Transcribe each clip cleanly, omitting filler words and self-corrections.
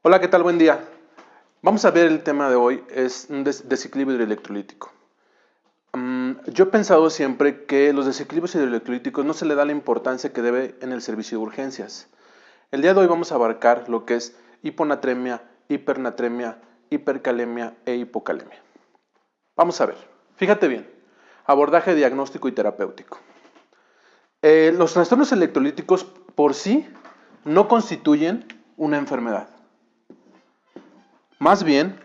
Hola, ¿qué tal? Buen día. Vamos a ver el tema de hoy, es un desequilibrio hidroelectrolítico. Yo he pensado siempre que los desequilibrios hidroelectrolíticos no se le da la importancia que debe en el servicio de urgencias. El día de hoy vamos a abarcar lo que es hiponatremia, hipernatremia, hipercalemia e hipocalemia. Vamos a ver, fíjate bien, abordaje diagnóstico y terapéutico. Los trastornos electrolíticos por sí no constituyen una enfermedad. Más bien,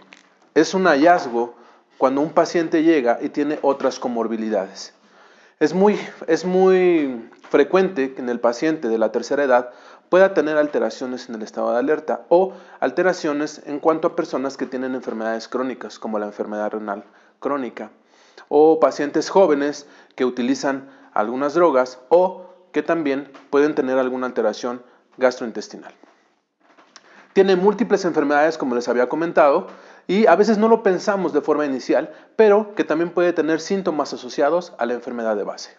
es un hallazgo cuando un paciente llega y tiene otras comorbilidades. Es muy frecuente que en el paciente de la tercera edad pueda tener alteraciones en el estado de alerta o alteraciones en cuanto a personas que tienen enfermedades crónicas como la enfermedad renal crónica o pacientes jóvenes que utilizan algunas drogas o que también pueden tener alguna alteración gastrointestinal. Tiene múltiples enfermedades, como les había comentado, y a veces no lo pensamos de forma inicial, pero que también puede tener síntomas asociados a la enfermedad de base.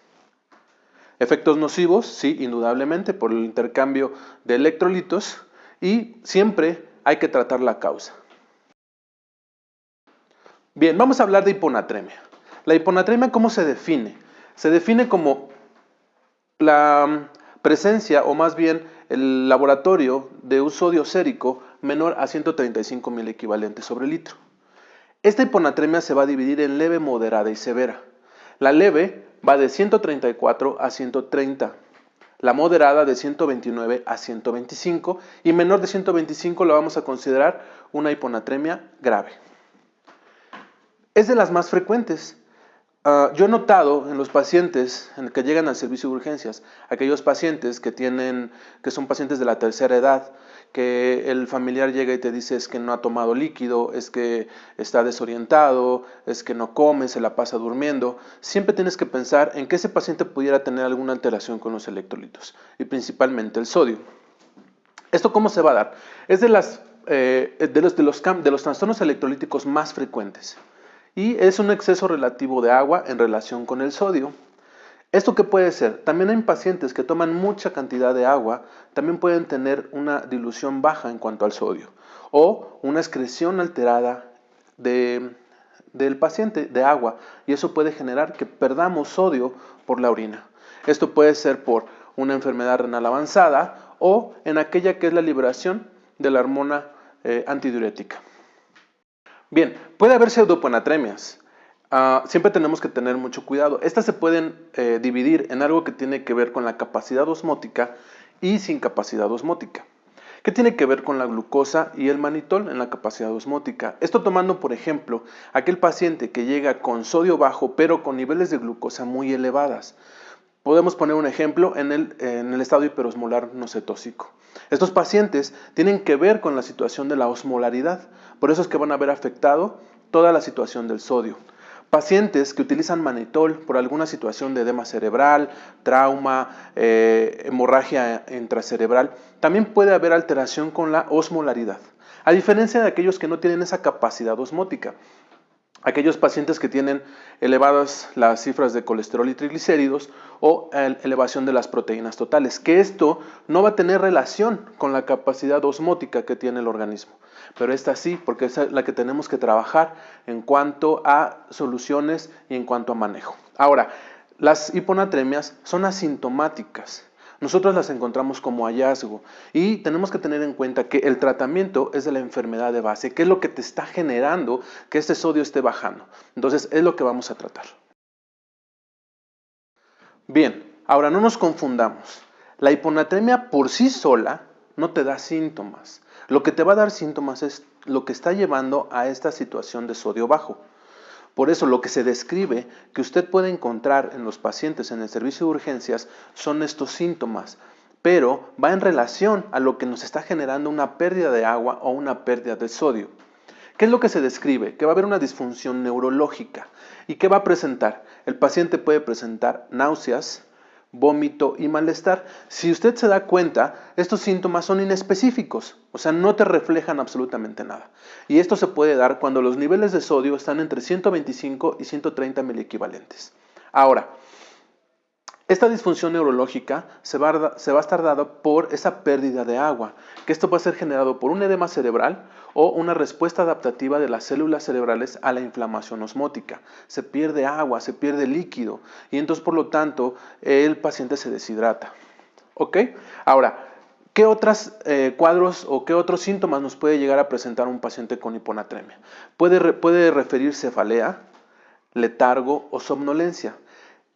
Efectos nocivos, sí, indudablemente, por el intercambio de electrolitos, y siempre hay que tratar la causa. Bien, vamos a hablar de hiponatremia. La hiponatremia, ¿cómo se define? Se define como la presencia, o más bien el laboratorio de un sodio sérico menor a 135 mil equivalentes sobre litro. Esta hiponatremia se va a dividir en leve, moderada y severa. La leve va de 134 a 130, la moderada de 129 a 125 y menor de 125 la vamos a considerar una hiponatremia grave. Es de las más frecuentes. Yo he notado en los pacientes que llegan al servicio de urgencias, aquellos pacientes que son pacientes de la tercera edad, que el familiar llega y te dice es que no ha tomado líquido, es que está desorientado, es que no come, se la pasa durmiendo. Siempre tienes que pensar en que ese paciente pudiera tener alguna alteración con los electrolitos y principalmente el sodio. ¿Esto cómo se va a dar? Es de los trastornos electrolíticos más frecuentes y es un exceso relativo de agua en relación con el sodio. ¿Esto qué puede ser? También hay pacientes que toman mucha cantidad de agua, también pueden tener una dilución baja en cuanto al sodio o una excreción alterada del paciente de agua y eso puede generar que perdamos sodio por la orina. Esto puede ser por una enfermedad renal avanzada o en aquella que es la liberación de la hormona antidiurética. Bien, puede haber pseudohiponatremias. Siempre tenemos que tener mucho cuidado. Estas se pueden dividir en algo que tiene que ver con la capacidad osmótica y sin capacidad osmótica. ¿Qué tiene que ver con la glucosa y el manitol en la capacidad osmótica? Esto tomando, por ejemplo, aquel paciente que llega con sodio bajo pero con niveles de glucosa muy elevadas. Podemos poner un ejemplo en el estado hiperosmolar no cetóxico. Estos pacientes tienen que ver con la situación de la osmolaridad, por eso es que van a haber afectado toda la situación del sodio. Pacientes que utilizan manitol por alguna situación de edema cerebral, trauma, hemorragia intracerebral, también puede haber alteración con la osmolaridad, a diferencia de aquellos que no tienen esa capacidad osmótica. Aquellos pacientes que tienen elevadas las cifras de colesterol y triglicéridos o elevación de las proteínas totales, que esto no va a tener relación con la capacidad osmótica que tiene el organismo, pero esta sí, porque es la que tenemos que trabajar en cuanto a soluciones y en cuanto a manejo. Ahora, las hiponatremias son asintomáticas. Nosotros las encontramos como hallazgo y tenemos que tener en cuenta que el tratamiento es de la enfermedad de base, que es lo que te está generando que este sodio esté bajando. Entonces es lo que vamos a tratar. Bien, ahora no nos confundamos. La hiponatremia por sí sola no te da síntomas. Lo que te va a dar síntomas es lo que está llevando a esta situación de sodio bajo. Por eso lo que se describe que usted puede encontrar en los pacientes en el servicio de urgencias son estos síntomas, pero va en relación a lo que nos está generando una pérdida de agua o una pérdida de sodio. ¿Qué es lo que se describe? Que va a haber una disfunción neurológica. ¿Y qué va a presentar? El paciente puede presentar náuseas, vómito y malestar. Si usted se da cuenta, estos síntomas son inespecíficos, o sea, no te reflejan absolutamente nada. Y esto se puede dar cuando los niveles de sodio están entre 125 y 130 miliequivalentes. Ahora, Esta disfunción neurológica se va a estar dada por esa pérdida de agua, que esto puede ser generado por un edema cerebral o una respuesta adaptativa de las células cerebrales a la inflamación osmótica. Se pierde agua, se pierde líquido y entonces por lo tanto el paciente se deshidrata. ¿Ok? Ahora, ¿qué otros cuadros o qué otros síntomas nos puede llegar a presentar un paciente con hiponatremia? Puede referir cefalea, letargo o somnolencia.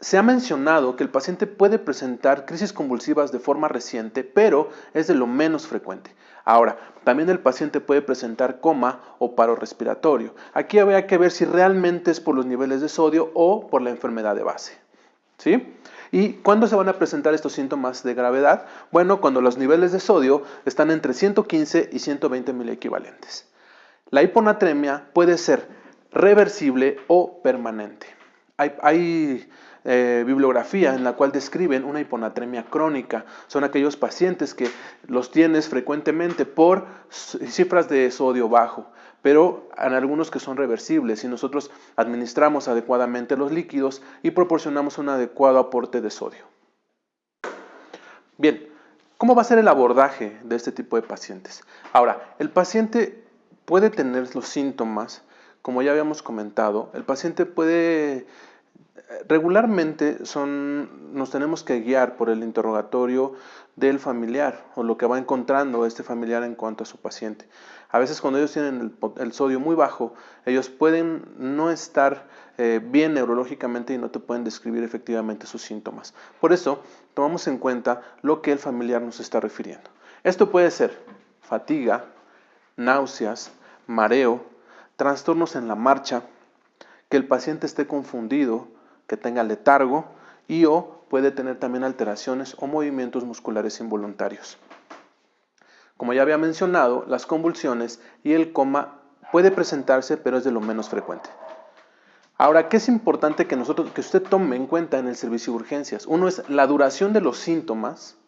Se ha mencionado que el paciente puede presentar crisis convulsivas de forma reciente, pero es de lo menos frecuente. Ahora, también el paciente puede presentar coma o paro respiratorio. Aquí habría que ver si realmente es por los niveles de sodio o por la enfermedad de base. ¿Sí? ¿Y cuándo se van a presentar estos síntomas de gravedad? Bueno, cuando los niveles de sodio están entre 115 y 120 miliequivalentes. La hiponatremia puede ser reversible o permanente. Hay bibliografía en la cual describen una hiponatremia crónica. Son aquellos pacientes que los tienes frecuentemente por cifras de sodio bajo, pero en algunos que son reversibles si nosotros administramos adecuadamente los líquidos y proporcionamos un adecuado aporte de sodio. Bien, ¿cómo va a ser el abordaje de este tipo de pacientes? Ahora, el paciente puede tener los síntomas, como ya habíamos comentado, el paciente puede regularmente nos tenemos que guiar por el interrogatorio del familiar o lo que va encontrando este familiar en cuanto a su paciente. A veces cuando ellos tienen el sodio muy bajo, ellos pueden no estar bien neurológicamente y no te pueden describir efectivamente sus síntomas. Por eso tomamos en cuenta lo que el familiar nos está refiriendo. Esto puede ser fatiga, náuseas, mareo, trastornos en la marcha, que el paciente esté confundido, que tenga letargo y o puede tener también alteraciones o movimientos musculares involuntarios. Como ya había mencionado, las convulsiones y el coma puede presentarse, pero es de lo menos frecuente. Ahora, ¿qué es importante que usted tome en cuenta en el servicio de urgencias? Uno es la duración de los síntomas,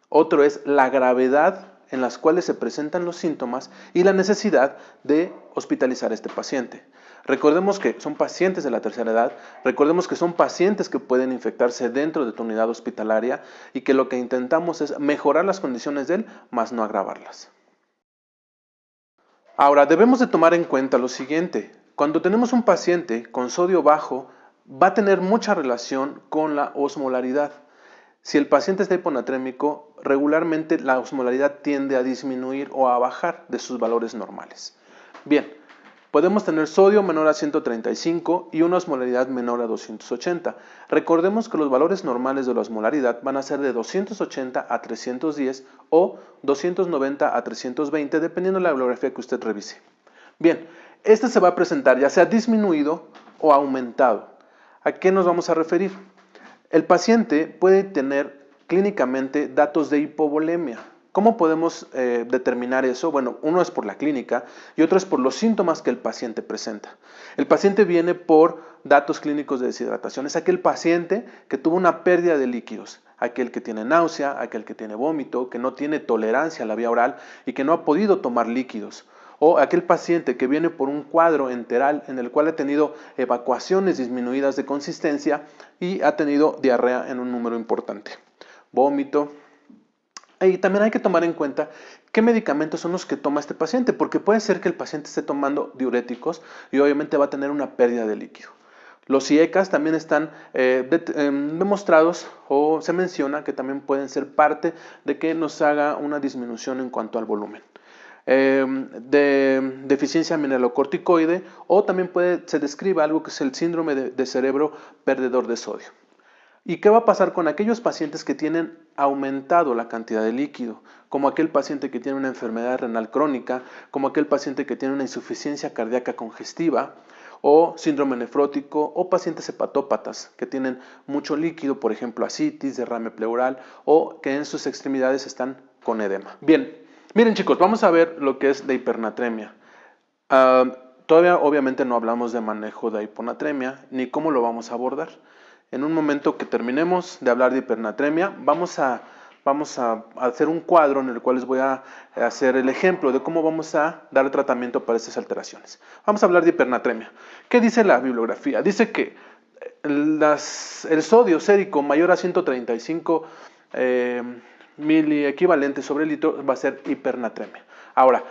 otro es la gravedad en las cuales se presentan los síntomas y la necesidad de hospitalizar a este paciente. Recordemos que son pacientes de la tercera edad, recordemos que son pacientes que pueden infectarse dentro de tu unidad hospitalaria y que lo que intentamos es mejorar las condiciones de él, más no agravarlas. Ahora, debemos de tomar en cuenta lo siguiente. Cuando tenemos un paciente con sodio bajo, va a tener mucha relación con la osmolaridad. Si el paciente está hiponatrémico, regularmente la osmolaridad tiende a disminuir o a bajar de sus valores normales. Bien, podemos tener sodio menor a 135 y una osmolaridad menor a 280. Recordemos que los valores normales de la osmolaridad van a ser de 280 a 310 o 290 a 320, dependiendo de la bibliografía que usted revise. Bien, este se va a presentar ya sea disminuido o aumentado. ¿A qué nos vamos a referir? El paciente puede tener clínicamente datos de hipovolemia. ¿Cómo podemos determinar eso? Bueno, uno es por la clínica y otro es por los síntomas que el paciente presenta. El paciente viene por datos clínicos de deshidratación. Es aquel paciente que tuvo una pérdida de líquidos, aquel que tiene náusea, aquel que tiene vómito, que no tiene tolerancia a la vía oral y que no ha podido tomar líquidos. O aquel paciente que viene por un cuadro enteral en el cual ha tenido evacuaciones disminuidas de consistencia y ha tenido diarrea en un número importante. Vómito. Y también hay que tomar en cuenta qué medicamentos son los que toma este paciente, porque puede ser que el paciente esté tomando diuréticos y obviamente va a tener una pérdida de líquido. Los IECAS también están demostrados o se menciona que también pueden ser parte de que nos haga una disminución en cuanto al volumen. De deficiencia mineralocorticoide o también se describe algo que es el síndrome de cerebro perdedor de sodio. ¿Y qué va a pasar con aquellos pacientes que tienen aumentado la cantidad de líquido? Como aquel paciente que tiene una enfermedad renal crónica, como aquel paciente que tiene una insuficiencia cardíaca congestiva o síndrome nefrótico o pacientes hepatópatas que tienen mucho líquido, por ejemplo ascitis, derrame pleural o que en sus extremidades están con edema. Bien, miren chicos, vamos a ver lo que es la hipernatremia. Todavía obviamente no hablamos de manejo de hiponatremia ni cómo lo vamos a abordar. En un momento que terminemos de hablar de hipernatremia, vamos a hacer un cuadro en el cual les voy a hacer el ejemplo de cómo vamos a dar tratamiento para estas alteraciones. Vamos a hablar de hipernatremia. ¿Qué dice la bibliografía? Dice que el sodio sérico mayor a 135 miliequivalentes sobre litro va a ser hipernatremia. Ahora,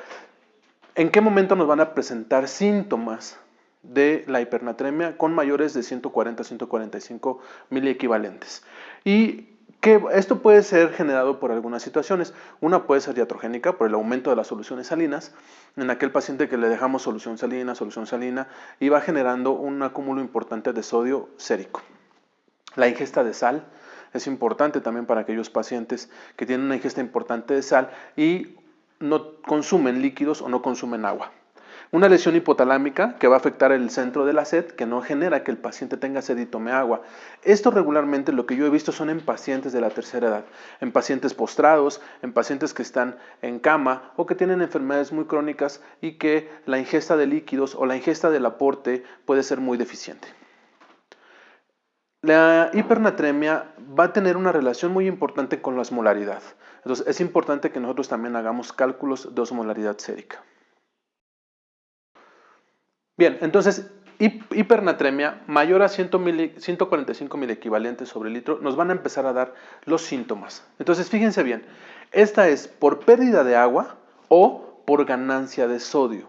¿en qué momento nos van a presentar síntomas de la hipernatremia con mayores de 140 a 145 miliequivalentes? Y que esto puede ser generado por algunas situaciones. Una puede ser iatrogénica, por el aumento de las soluciones salinas. En aquel paciente que le dejamos solución salina, y va generando un acúmulo importante de sodio sérico. La ingesta de sal es importante también para aquellos pacientes que tienen una ingesta importante de sal y no consumen líquidos o no consumen agua. Una lesión hipotalámica que va a afectar el centro de la sed, que no genera que el paciente tenga sed y tome agua. Esto regularmente lo que yo he visto son en pacientes de la tercera edad, en pacientes postrados, en pacientes que están en cama o que tienen enfermedades muy crónicas y que la ingesta de líquidos o la ingesta del aporte puede ser muy deficiente. La hipernatremia va a tener una relación muy importante con la osmolaridad. Entonces es importante que nosotros también hagamos cálculos de osmolaridad sérica. Bien, entonces hipernatremia mayor a 145 miliequivalentes sobre litro nos van a empezar a dar los síntomas. Entonces fíjense bien, esta es por pérdida de agua o por ganancia de sodio.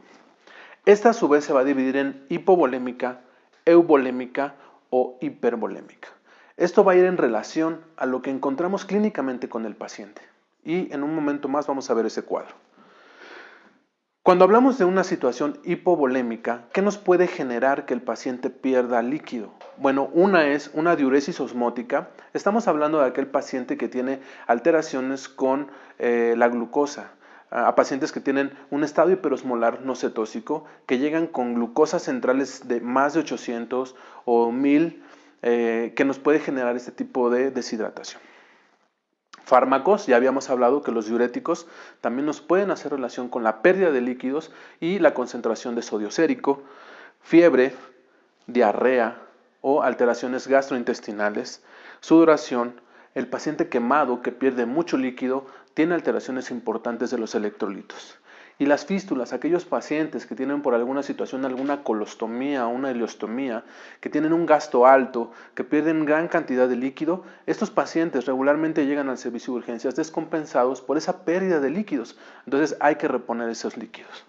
Esta a su vez se va a dividir en hipovolémica, euvolémica o hipervolémica. Esto va a ir en relación a lo que encontramos clínicamente con el paciente. Y en un momento más vamos a ver ese cuadro. Cuando hablamos de una situación hipovolémica, ¿qué nos puede generar que el paciente pierda líquido? Bueno, una es una diuresis osmótica. Estamos hablando de aquel paciente que tiene alteraciones con la glucosa. A pacientes que tienen un estado hiperosmolar no cetósico, que llegan con glucosas centrales de más de 800 o 1000, que nos puede generar este tipo de deshidratación. Fármacos, ya habíamos hablado que los diuréticos también nos pueden hacer relación con la pérdida de líquidos y la concentración de sodio sérico, fiebre, diarrea o alteraciones gastrointestinales, sudoración. El paciente quemado que pierde mucho líquido tiene alteraciones importantes de los electrolitos. Y las fístulas, aquellos pacientes que tienen por alguna situación alguna colostomía o una ileostomía, que tienen un gasto alto, que pierden gran cantidad de líquido, estos pacientes regularmente llegan al servicio de urgencias descompensados por esa pérdida de líquidos. Entonces hay que reponer esos líquidos.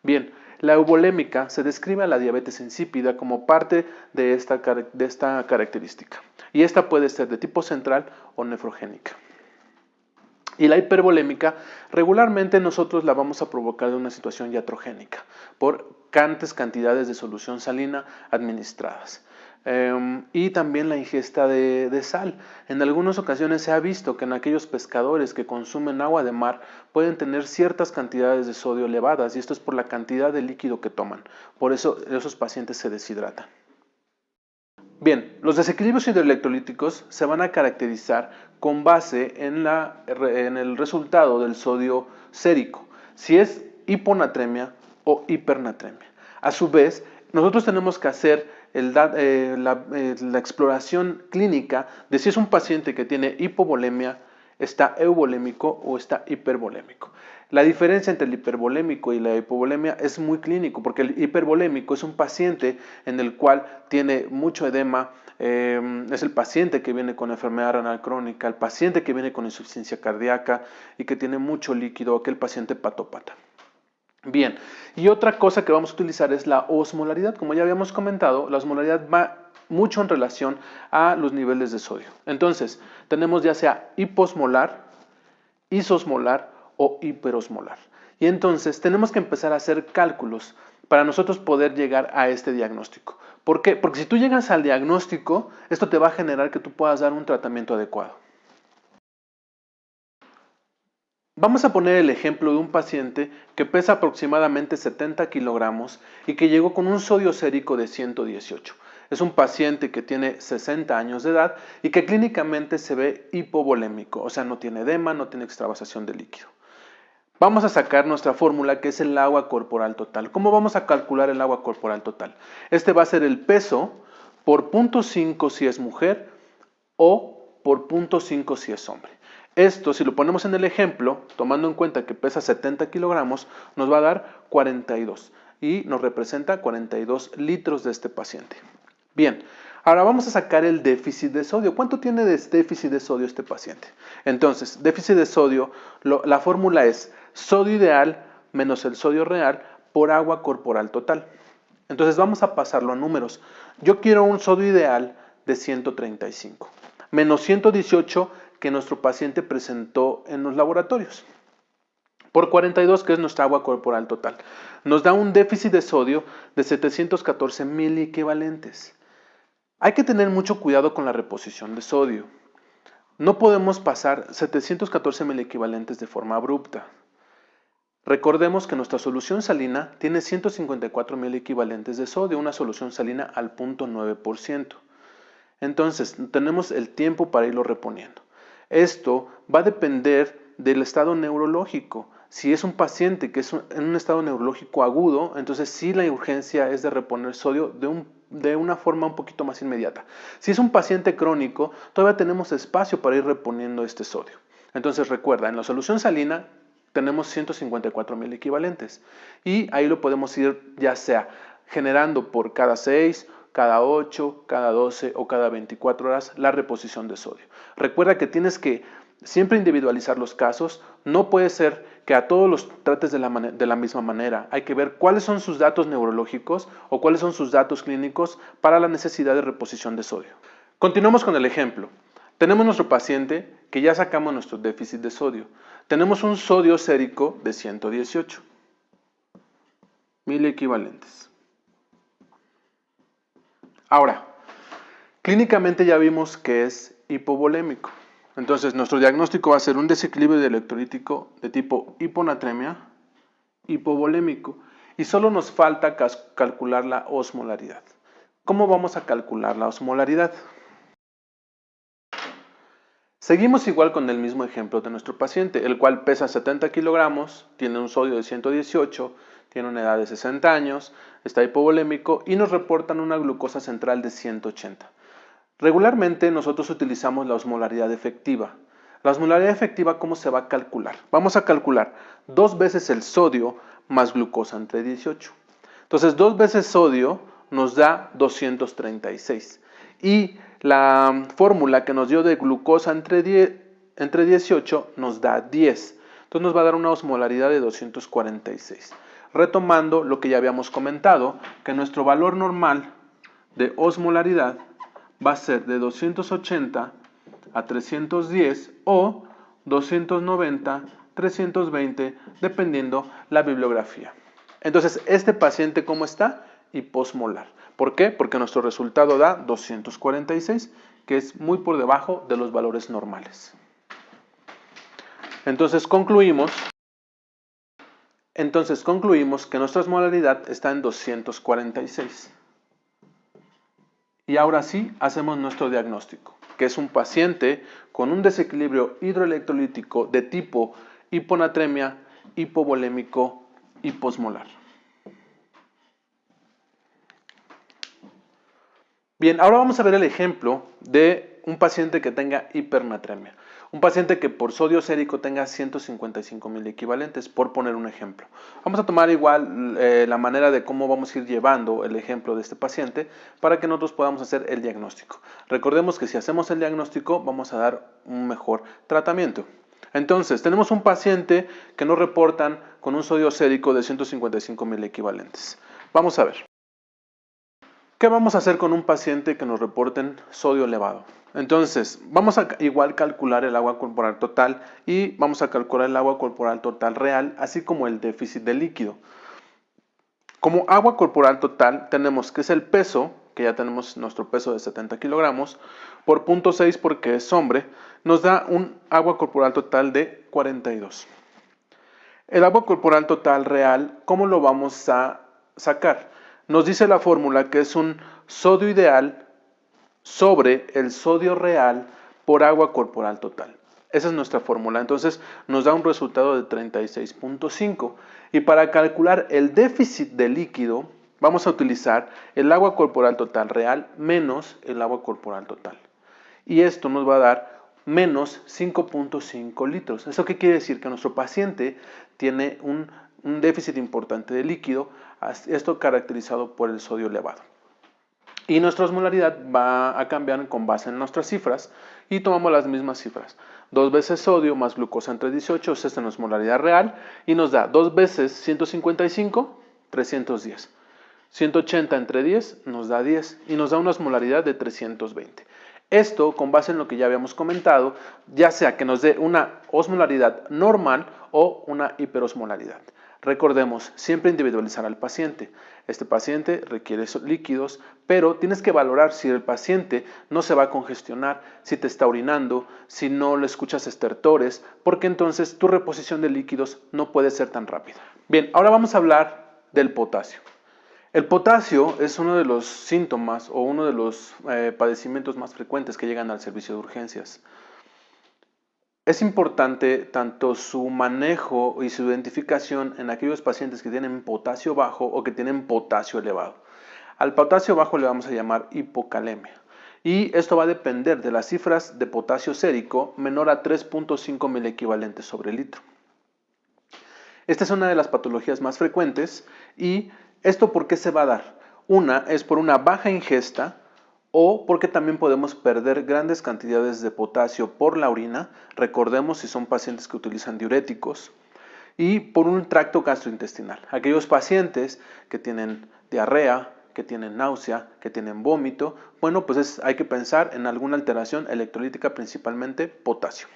Bien, la euvolémica se describe a la diabetes insípida como parte de esta característica. Y esta puede ser de tipo central o nefrogénica. Y la hipervolémica regularmente nosotros la vamos a provocar de una situación iatrogénica por grandes cantidades de solución salina administradas. Y también la ingesta de sal. En algunas ocasiones se ha visto que en aquellos pescadores que consumen agua de mar pueden tener ciertas cantidades de sodio elevadas y esto es por la cantidad de líquido que toman. Por eso esos pacientes se deshidratan. Bien, los desequilibrios hidroelectrolíticos se van a caracterizar con base en el resultado del sodio sérico, si es hiponatremia o hipernatremia. A su vez, nosotros tenemos que hacer la exploración clínica de si es un paciente que tiene hipovolemia, está euvolémico o está hipervolémico. La diferencia entre el hipervolémico y la hipovolemia es muy clínico, porque el hipervolémico es un paciente en el cual tiene mucho edema, es el paciente que viene con enfermedad renal crónica, el paciente que viene con insuficiencia cardíaca y que tiene mucho líquido, aquel paciente patópata. Bien, y otra cosa que vamos a utilizar es la osmolaridad. Como ya habíamos comentado, la osmolaridad va mucho en relación a los niveles de sodio. Entonces, tenemos ya sea hiposmolar, isosmolar o hiperosmolar. Y entonces tenemos que empezar a hacer cálculos para nosotros poder llegar a este diagnóstico. ¿Por qué? Porque si tú llegas al diagnóstico, esto te va a generar que tú puedas dar un tratamiento adecuado. Vamos a poner el ejemplo de un paciente que pesa aproximadamente 70 kilogramos y que llegó con un sodio sérico de 118. Es un paciente que tiene 60 años de edad y que clínicamente se ve hipovolémico, o sea, no tiene edema, no tiene extravasación de líquido. Vamos a sacar nuestra fórmula que es el agua corporal total. ¿Cómo vamos a calcular el agua corporal total? Este va a ser el peso por 0.5 si es mujer o por 0.5 si es hombre. Esto, si lo ponemos en el ejemplo, tomando en cuenta que pesa 70 kilogramos, nos va a dar 42 y nos representa 42 litros de este paciente. Bien, Ahora vamos a sacar el déficit de sodio. ¿Cuánto tiene de déficit de sodio este paciente? Entonces, déficit de sodio, la fórmula es sodio ideal menos el sodio real por agua corporal total. Entonces vamos a pasarlo a números. Yo quiero un sodio ideal de 135, menos 118 que nuestro paciente presentó en los laboratorios, por 42, que es nuestra agua corporal total. Nos da un déficit de sodio de 714 miliequivalentes. Hay que tener mucho cuidado con la reposición de sodio. No podemos pasar 714 miliequivalentes de forma abrupta. Recordemos que nuestra solución salina tiene 154 miliequivalentes de sodio, una solución salina al 0.9%. Entonces, tenemos el tiempo para irlo reponiendo. Esto va a depender del estado neurológico. Si es un paciente que es en un estado neurológico agudo, entonces sí la urgencia es de reponer sodio de una forma un poquito más inmediata. Si es un paciente crónico, todavía tenemos espacio para ir reponiendo este sodio. Entonces recuerda, en la solución salina tenemos 154 miliequivalentes y ahí lo podemos ir ya sea generando por cada 6, cada 8, cada 12 o cada 24 horas la reposición de sodio. Recuerda que tienes que siempre individualizar los casos. No puede ser que a todos los trates de la misma manera. Hay que ver cuáles son sus datos neurológicos o cuáles son sus datos clínicos para la necesidad de reposición de sodio. Continuamos con el ejemplo. Tenemos nuestro paciente que ya sacamos nuestro déficit de sodio. Tenemos un sodio sérico de 118 miliequivalentes. Ahora, clínicamente ya vimos que es hipovolémico. Entonces, nuestro diagnóstico va a ser un desequilibrio electrolítico de tipo hiponatremia, hipovolémico, y solo nos falta calcular la osmolaridad. ¿Cómo vamos a calcular la osmolaridad? Seguimos igual con el mismo ejemplo de nuestro paciente, el cual pesa 70 kilogramos, tiene un sodio de 118, tiene una edad de 60 años, está hipovolémico y nos reportan una glucosa central de 180. Regularmente nosotros utilizamos la osmolaridad efectiva. La osmolaridad efectiva, ¿cómo se va a calcular? Vamos a calcular 2 veces el sodio más glucosa entre 18. Entonces 2 veces sodio nos da 236. Y la fórmula que nos dio de glucosa entre 18 nos da 10. Entonces nos va a dar una osmolaridad de 246. Retomando lo que ya habíamos comentado, que nuestro valor normal de osmolaridad va a ser de 280 a 310 o 290, 320, dependiendo la bibliografía. Entonces, este paciente, ¿cómo está? Hiposmolar. ¿Por qué? Porque nuestro resultado da 246, que es muy por debajo de los valores normales. Entonces concluimos que nuestra osmolaridad está en 246. Y ahora sí, hacemos nuestro diagnóstico, que es un paciente con un desequilibrio hidroelectrolítico de tipo hiponatremia, hipovolémico, hiposmolar. Bien, ahora vamos a ver el ejemplo de un paciente que tenga hipernatremia. Un paciente que por sodio sérico tenga 155 miliequivalentes, por poner un ejemplo. Vamos a tomar igual la manera de cómo vamos a ir llevando el ejemplo de este paciente para que nosotros podamos hacer el diagnóstico. Recordemos que si hacemos el diagnóstico vamos a dar un mejor tratamiento. Entonces, tenemos un paciente que nos reportan con un sodio sérico de 155 miliequivalentes. Vamos a ver. ¿Qué vamos a hacer con un paciente que nos reporten sodio elevado? Entonces, vamos a igual calcular el agua corporal total y vamos a calcular el agua corporal total real, así como el déficit de líquido. Como agua corporal total tenemos que es el peso, que ya tenemos nuestro peso de 70 kilogramos, por 0.6 porque es hombre, nos da un agua corporal total de 42. El agua corporal total real, ¿cómo lo vamos a sacar? Nos dice la fórmula que es un sodio ideal sobre el sodio real por agua corporal total. Esa es nuestra fórmula. Entonces nos da un resultado de 36.5. Y para calcular el déficit de líquido, vamos a utilizar el agua corporal total real menos el agua corporal total. Y esto nos va a dar menos 5.5 litros. ¿Eso qué quiere decir? Que nuestro paciente tiene un déficit importante de líquido, esto caracterizado por el sodio elevado. Y nuestra osmolaridad va a cambiar con base en nuestras cifras y tomamos las mismas cifras. 2 veces sodio más glucosa entre 18, esta es nuestra osmolaridad real y nos da 2 veces 155, 310. 180 entre 10 nos da 10 y nos da una osmolaridad de 320. Esto, con base en lo que ya habíamos comentado, ya sea que nos dé una osmolaridad normal o una hiperosmolaridad. Recordemos, siempre individualizar al paciente. Este paciente requiere líquidos, pero tienes que valorar si el paciente no se va a congestionar, si te está orinando, si no le escuchas estertores, porque entonces tu reposición de líquidos no puede ser tan rápida. Bien, ahora vamos a hablar del potasio. El potasio es uno de los síntomas o uno de los padecimientos más frecuentes que llegan al servicio de urgencias. Es importante tanto su manejo y su identificación en aquellos pacientes que tienen potasio bajo o que tienen potasio elevado. Al potasio bajo le vamos a llamar hipocalemia. Y esto va a depender de las cifras de potasio sérico menor a 3.5 milequivalentes sobre litro. Esta es una de las patologías más frecuentes y ¿esto por qué se va a dar? Una es por una baja ingesta o porque también podemos perder grandes cantidades de potasio por la orina, recordemos si son pacientes que utilizan diuréticos, y por un tracto gastrointestinal. Aquellos pacientes que tienen diarrea, que tienen náusea, que tienen vómito, bueno, pues hay que pensar en alguna alteración electrolítica, principalmente potasio.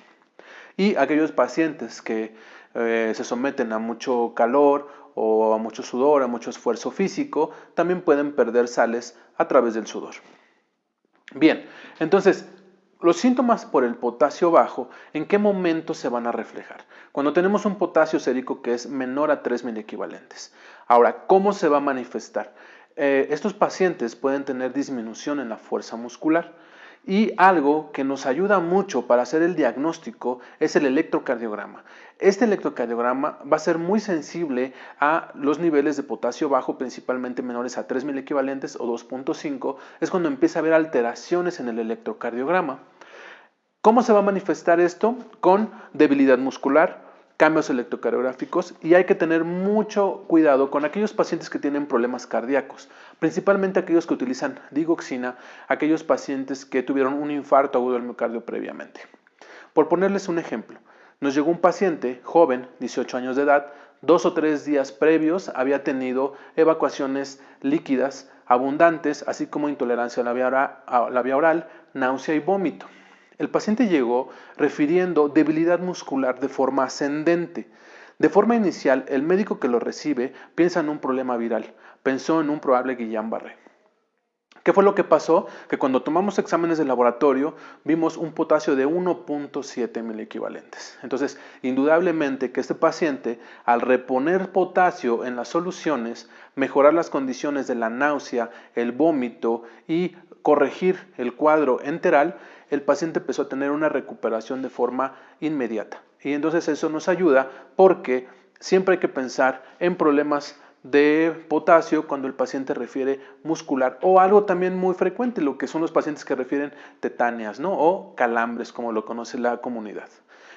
Y aquellos pacientes que se someten a mucho calor o a mucho sudor, a mucho esfuerzo físico, también pueden perder sales a través del sudor. Bien, entonces, los síntomas por el potasio bajo, ¿en qué momento se van a reflejar? Cuando tenemos un potasio sérico que es menor a 3 milequivalentes. Ahora, ¿cómo se va a manifestar? Estos pacientes pueden tener disminución en la fuerza muscular y algo que nos ayuda mucho para hacer el diagnóstico es el electrocardiograma. Este electrocardiograma va a ser muy sensible a los niveles de potasio bajo, principalmente menores a 3 milequivalentes o 2.5, es cuando empieza a haber alteraciones en el electrocardiograma. ¿Cómo se va a manifestar esto? Con debilidad muscular, cambios electrocardiográficos y hay que tener mucho cuidado con aquellos pacientes que tienen problemas cardíacos, principalmente aquellos que utilizan digoxina, aquellos pacientes que tuvieron un infarto agudo del miocardio previamente. Por ponerles un ejemplo, nos llegó un paciente joven, 18 años de edad, 2 o 3 días previos había tenido evacuaciones líquidas abundantes, así como intolerancia a la vía oral, náusea y vómito. El paciente llegó refiriendo debilidad muscular de forma ascendente. De forma inicial, el médico que lo recibe piensa en un problema viral, pensó en un probable Guillain-Barré. ¿Qué fue lo que pasó? Que cuando tomamos exámenes de laboratorio vimos un potasio de 1.7 milequivalentes. Entonces, indudablemente que este paciente, al reponer potasio en las soluciones, mejorar las condiciones de la náusea, el vómito y corregir el cuadro enteral, el paciente empezó a tener una recuperación de forma inmediata. Y entonces eso nos ayuda porque siempre hay que pensar en problemas de potasio cuando el paciente refiere muscular o algo también muy frecuente, lo que son los pacientes que refieren tetáneas, ¿no? O calambres, como lo conoce la comunidad.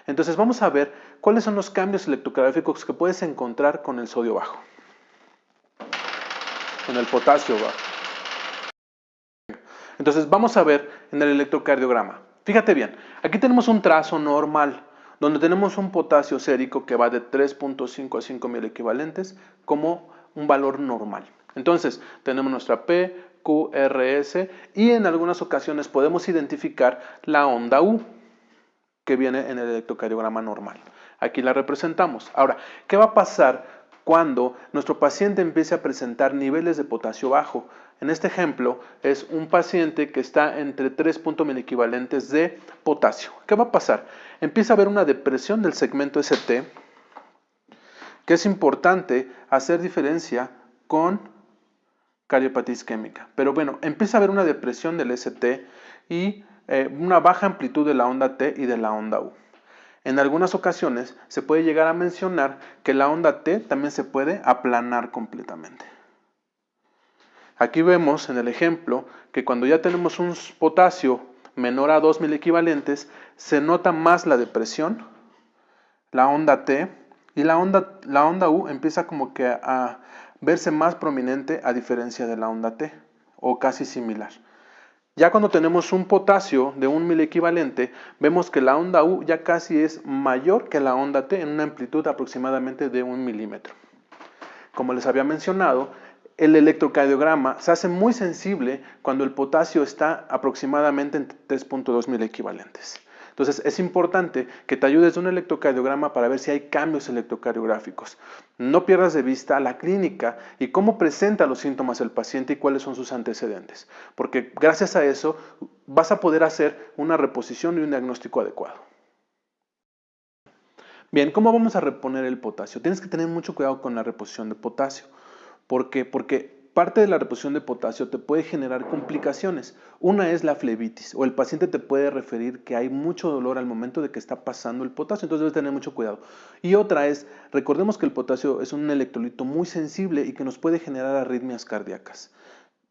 Entonces vamos a ver cuáles son los cambios electrocardiográficos que puedes encontrar con el sodio bajo, con el potasio bajo. Entonces vamos a ver en el electrocardiograma. Fíjate bien, aquí tenemos un trazo normal, donde tenemos un potasio sérico que va de 3.5 a 5 milequivalentes como un valor normal. Entonces, tenemos nuestra P, Q, R, S y en algunas ocasiones podemos identificar la onda U que viene en el electrocardiograma normal. Aquí la representamos. Ahora, ¿qué va a pasar cuando nuestro paciente empiece a presentar niveles de potasio bajo? En este ejemplo es un paciente que está entre 3 milequivalentes de potasio. ¿Qué va a pasar? Empieza a haber una depresión del segmento ST, que es importante hacer diferencia con cardiopatía isquémica. Pero bueno, empieza a haber una depresión del ST y una baja amplitud de la onda T y de la onda U. En algunas ocasiones se puede llegar a mencionar que la onda T también se puede aplanar completamente. Aquí vemos en el ejemplo que cuando ya tenemos un potasio menor a 2 milequivalentes, se nota más la depresión, la onda T, y la onda U empieza como que a verse más prominente a diferencia de la onda T o casi similar. Ya cuando tenemos un potasio de 1 miliequivalente, vemos que la onda U ya casi es mayor que la onda T en una amplitud aproximadamente de 1 milímetro. Como les había mencionado, el electrocardiograma se hace muy sensible cuando el potasio está aproximadamente en 3.2 miliequivalentes. Entonces es importante que te ayudes de un electrocardiograma para ver si hay cambios electrocardiográficos. No pierdas de vista la clínica y cómo presenta los síntomas el paciente y cuáles son sus antecedentes, porque gracias a eso vas a poder hacer una reposición y un diagnóstico adecuado. Bien, ¿cómo vamos a reponer el potasio? Tienes que tener mucho cuidado con la reposición de potasio. ¿Por qué? Porque parte de la reposición de potasio te puede generar complicaciones. Una es la flebitis, o el paciente te puede referir que hay mucho dolor al momento de que está pasando el potasio, entonces debes tener mucho cuidado. Y otra es, recordemos que el potasio es un electrolito muy sensible y que nos puede generar arritmias cardíacas.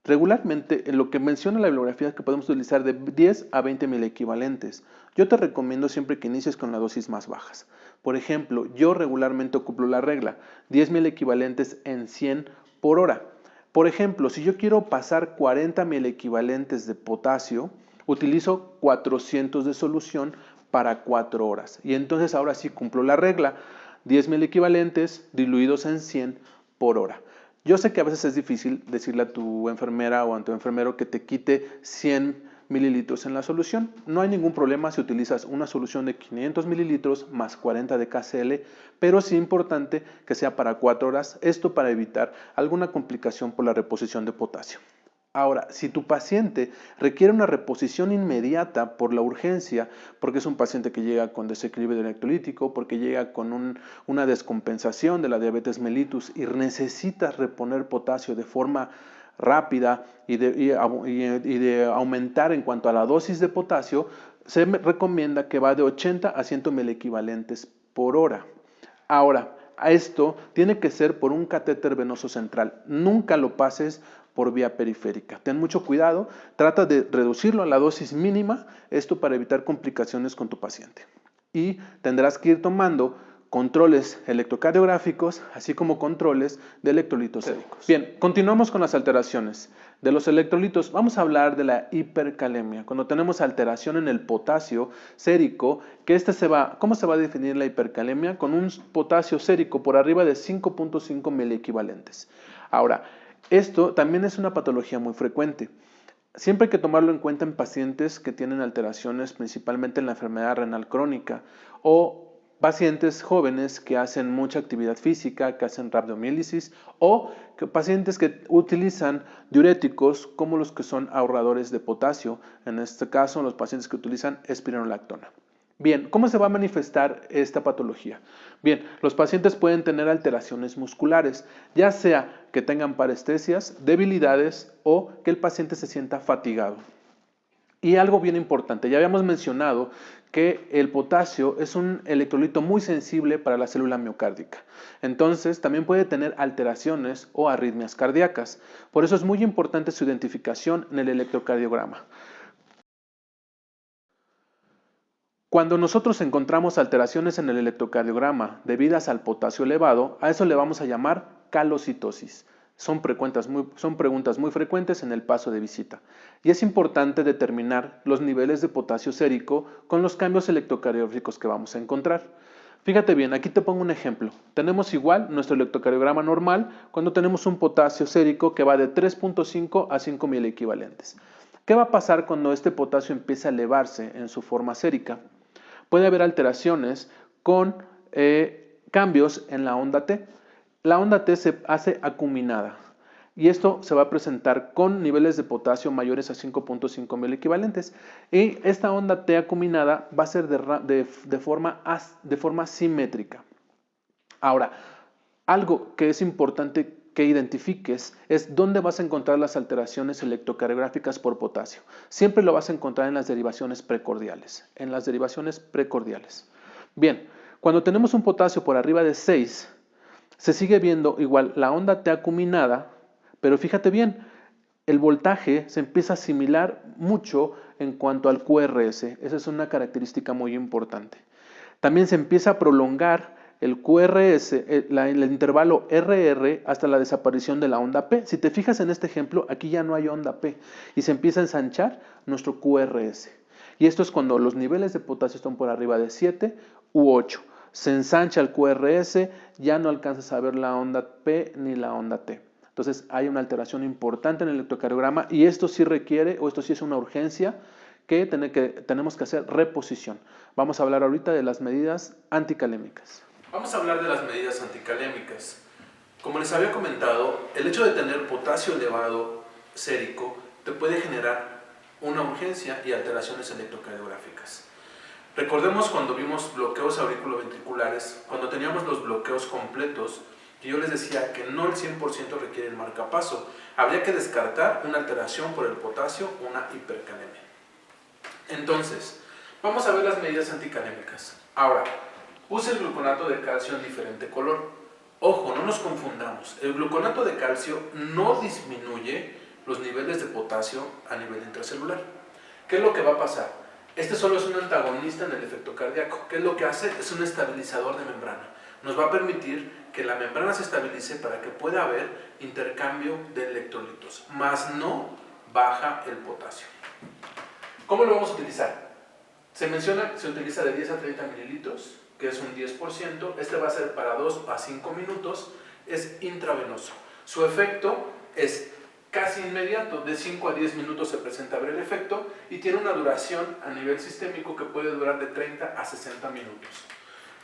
Regularmente, en lo que menciona la bibliografía es que podemos utilizar de 10 a 20 miliequivalentes. Yo te recomiendo siempre que inicies con las dosis más bajas. Por ejemplo, yo regularmente ocupo la regla, 10 miliequivalentes en 100 por hora. Por ejemplo, si yo quiero pasar 40 miliequivalentes de potasio, utilizo 400 de solución para 4 horas. Y entonces ahora sí cumplo la regla, 10 miliequivalentes diluidos en 100 por hora. Yo sé que a veces es difícil decirle a tu enfermera o a tu enfermero que te quite 100 mililitros en la solución. No hay ningún problema si utilizas una solución de 500 mililitros más 40 de KCl, pero sí es importante que sea para 4 horas, esto para evitar alguna complicación por la reposición de potasio. Ahora, si tu paciente requiere una reposición inmediata por la urgencia, porque es un paciente que llega con desequilibrio electrolítico, porque llega con una descompensación de la diabetes mellitus y necesitas reponer potasio de forma rápida y de aumentar en cuanto a la dosis de potasio, se recomienda que va de 80 a 100 miliequivalentes por hora. Ahora, a esto tiene que ser por un catéter venoso central. Nunca lo pases por vía periférica. Ten mucho cuidado, trata de reducirlo a la dosis mínima, esto para evitar complicaciones con tu paciente. Y tendrás que ir tomando controles electrocardiográficos, así como controles de electrolitos séricos. Bien, continuamos con las alteraciones. De los electrolitos, vamos a hablar de la hipercalemia. Cuando tenemos alteración en el potasio sérico, ¿cómo se va a definir la hipercalemia? Con un potasio sérico por arriba de 5.5 miliequivalentes. Ahora, esto también es una patología muy frecuente. Siempre hay que tomarlo en cuenta en pacientes que tienen alteraciones principalmente en la enfermedad renal crónica o pacientes jóvenes que hacen mucha actividad física, que hacen rhabdomiólisis o pacientes que utilizan diuréticos como los que son ahorradores de potasio, en este caso los pacientes que utilizan espironolactona. Bien, ¿cómo se va a manifestar esta patología? Bien, los pacientes pueden tener alteraciones musculares, ya sea que tengan parestesias, debilidades o que el paciente se sienta fatigado. Y algo bien importante, ya habíamos mencionado que el potasio es un electrolito muy sensible para la célula miocárdica. Entonces, también puede tener alteraciones o arritmias cardíacas. Por eso es muy importante su identificación en el electrocardiograma. Cuando nosotros encontramos alteraciones en el electrocardiograma debidas al potasio elevado, a eso le vamos a llamar calocitosis. Son preguntas muy frecuentes en el paso de visita. Y es importante determinar los niveles de potasio sérico con los cambios electrocardiográficos que vamos a encontrar. Fíjate bien, aquí te pongo un ejemplo. Tenemos igual nuestro electrocardiograma normal cuando tenemos un potasio sérico que va de 3.5 a 5 miliequivalentes. ¿Qué va a pasar cuando este potasio empieza a elevarse en su forma sérica? Puede haber alteraciones con cambios en la onda T. La onda T se hace acuminada y esto se va a presentar con niveles de potasio mayores a 5.5 miliequivalentes. Y esta onda T acuminada va a ser de forma simétrica. Ahora, algo que es importante que identifiques es dónde vas a encontrar las alteraciones electrocardiográficas por potasio. Siempre lo vas a encontrar en las derivaciones precordiales. Bien, cuando tenemos un potasio por arriba de 6, se sigue viendo igual la onda T acuminada, pero fíjate bien, el voltaje se empieza a asimilar mucho en cuanto al QRS. Esa es una característica muy importante. También se empieza a prolongar el QRS, el intervalo RR hasta la desaparición de la onda P. Si te fijas en este ejemplo, aquí ya no hay onda P y se empieza a ensanchar nuestro QRS. Y esto es cuando los niveles de potasio están por arriba de 7 u 8. Se ensancha el QRS, ya no alcanzas a ver la onda P ni la onda T. Entonces hay una alteración importante en el electrocardiograma y esto sí requiere, o esto sí es una urgencia, que tenemos que hacer reposición. Vamos a hablar ahorita de las medidas anticalémicas. Vamos a hablar de las medidas anticalémicas. Como les había comentado, el hecho de tener potasio elevado sérico te puede generar una urgencia y alteraciones electrocardiográficas. Recordemos cuando vimos bloqueos auriculoventriculares, cuando teníamos los bloqueos completos, que yo les decía que no el 100% requiere el marcapaso. Habría que descartar una alteración por el potasio, una hipercalemia. Entonces, vamos a ver las medidas anticalémicas. Ahora, puse el gluconato de calcio en diferente color. Ojo, no nos confundamos. El gluconato de calcio no disminuye los niveles de potasio a nivel intracelular. ¿Qué es lo que va a pasar? Este solo es un antagonista en el efecto cardíaco. ¿Qué es lo que hace? Es un estabilizador de membrana. Nos va a permitir que la membrana se estabilice para que pueda haber intercambio de electrolitos, más no baja el potasio. ¿Cómo lo vamos a utilizar? Se menciona que se utiliza de 10 a 30 mililitros, que es un 10%. Este va a ser para 2 a 5 minutos. Es intravenoso. Su efecto es casi inmediato. De 5 a 10 minutos se presenta a ver el efecto y tiene una duración a nivel sistémico que puede durar de 30 a 60 minutos.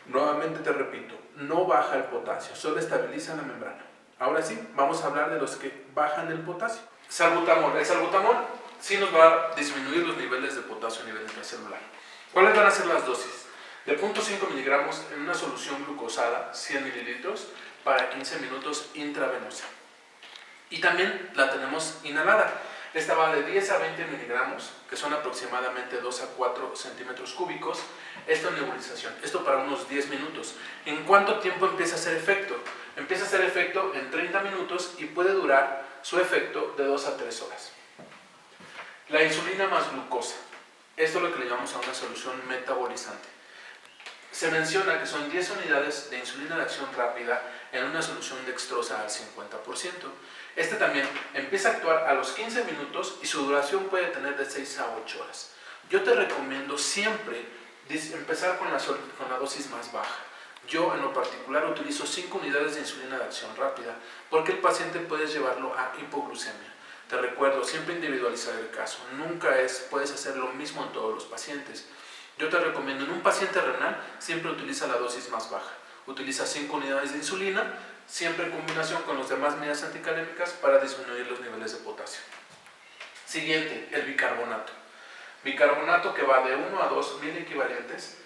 Nuevamente te repito, no baja el potasio, solo estabiliza la membrana. Ahora sí, vamos a hablar de los que bajan el potasio. Salbutamol. El salbutamol sí nos va a disminuir los niveles de potasio a nivel intracelular. ¿Cuáles van a ser las dosis? De 0.5 miligramos en una solución glucosada, 100 mililitros, para 15 minutos intravenosa. Y también la tenemos inhalada. Esta va de 10 a 20 miligramos, que son aproximadamente 2 a 4 centímetros cúbicos. Esto en nebulización, esto para unos 10 minutos. ¿En cuánto tiempo empieza a hacer efecto? Empieza a hacer efecto en 30 minutos y puede durar su efecto de 2 a 3 horas. La insulina más glucosa. Esto es lo que le llamamos a una solución metabolizante. Se menciona que son 10 unidades de insulina de acción rápida en una solución dextrosa al 50%. Este también empieza a actuar a los 15 minutos y su duración puede tener de 6 a 8 horas. Yo te recomiendo siempre empezar con la dosis más baja. Yo en lo particular utilizo 5 unidades de insulina de acción rápida porque el paciente puede llevarlo a hipoglucemia. Te recuerdo, siempre individualizar el caso. Nunca puedes hacer lo mismo en todos los pacientes. Yo te recomiendo, en un paciente renal, siempre utiliza la dosis más baja. Utiliza 5 unidades de insulina, siempre en combinación con las demás medidas anticalémicas para disminuir los niveles de potasio. Siguiente, el bicarbonato. Bicarbonato que va de 1 a 2 mil equivalentes.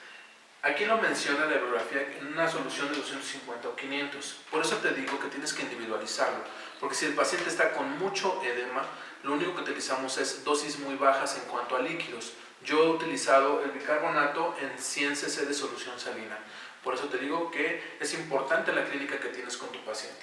Aquí lo menciona la bibliografía en una solución de 250 o 500. Por eso te digo que tienes que individualizarlo. Porque si el paciente está con mucho edema, lo único que utilizamos es dosis muy bajas en cuanto a líquidos. Yo he utilizado el bicarbonato en 100 cc de solución salina. Por eso te digo que es importante la clínica que tienes con tu paciente.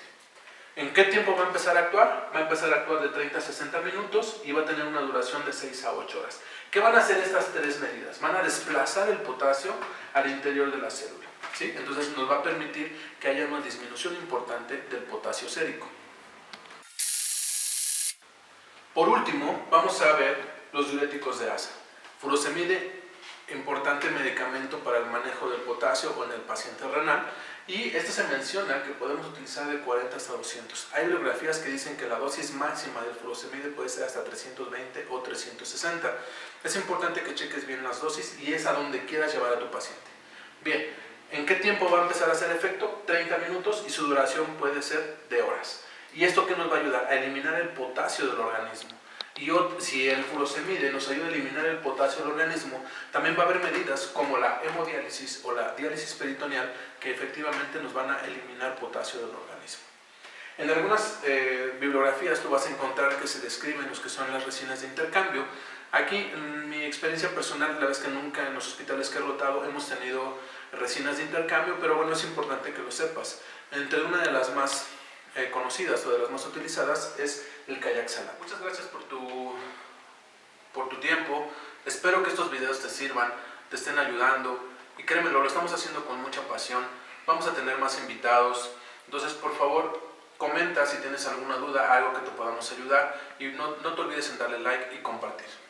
¿En qué tiempo va a empezar a actuar? Va a empezar a actuar de 30 a 60 minutos y va a tener una duración de 6 a 8 horas. ¿Qué van a hacer estas tres medidas? Van a desplazar el potasio al interior de la célula, ¿sí? Entonces nos va a permitir que haya una disminución importante del potasio sérico. Por último, vamos a ver los diuréticos de asa. Furosemide, importante medicamento para el manejo del potasio o en el paciente renal, y esto se menciona que podemos utilizar de 40 hasta 200. Hay bibliografías que dicen que la dosis máxima del furosemide puede ser hasta 320 o 360. Es importante que cheques bien las dosis y es a donde quieras llevar a tu paciente. Bien, ¿en qué tiempo va a empezar a hacer efecto? 30 minutos y su duración puede ser de horas. ¿Y esto qué nos va a ayudar? A eliminar el potasio del organismo. Y si el furosemide nos ayuda a eliminar el potasio del organismo, también va a haber medidas como la hemodiálisis o la diálisis peritoneal que efectivamente nos van a eliminar potasio del organismo. En algunas bibliografías tú vas a encontrar que se describen los que son las resinas de intercambio. Aquí, en mi experiencia personal, la verdad es que nunca en los hospitales que he rotado hemos tenido resinas de intercambio, pero bueno, es importante que lo sepas. Entre una de las más conocidas o de las más utilizadas es el Kayaxala. Muchas gracias por tu tiempo. Espero que estos videos te sirvan, te estén ayudando y créeme, lo estamos haciendo con mucha pasión vamos a tener más invitados. Entonces, por favor, comenta si tienes alguna duda, algo que te podamos ayudar y no te olvides en darle like y compartir.